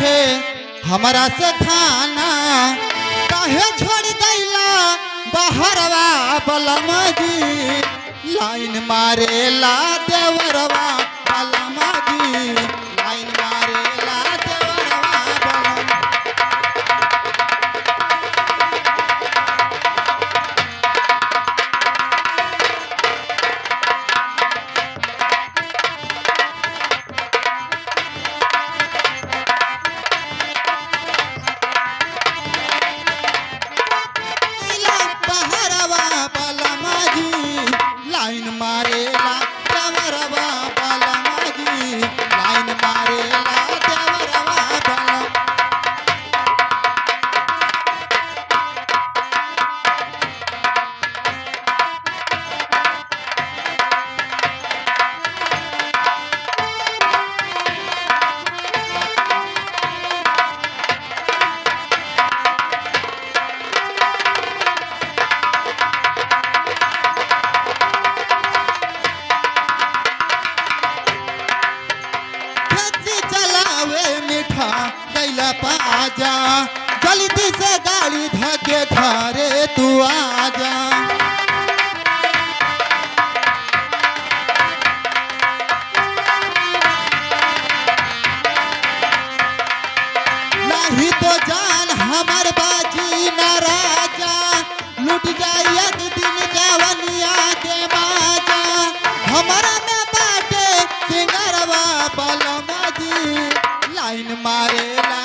खे हमरा से खाना काहे छोड़ दैला बहरवा बलम जी लाइन मारेला देवरवा बलम जी लाइन मारेला देवरवा बलम लाइन मारेला देवरवा बलम जी लाइन मारेला देवरवा बलम कैला पाजा जल्दी से गाड़ी धके घरे तू आजा नहीं तो जान हमार बाजी न राजा लुट जाई एक दिन जवनिया के बाजा हमारा में बाटे सिंगरवा बलम जी लाइन मारेला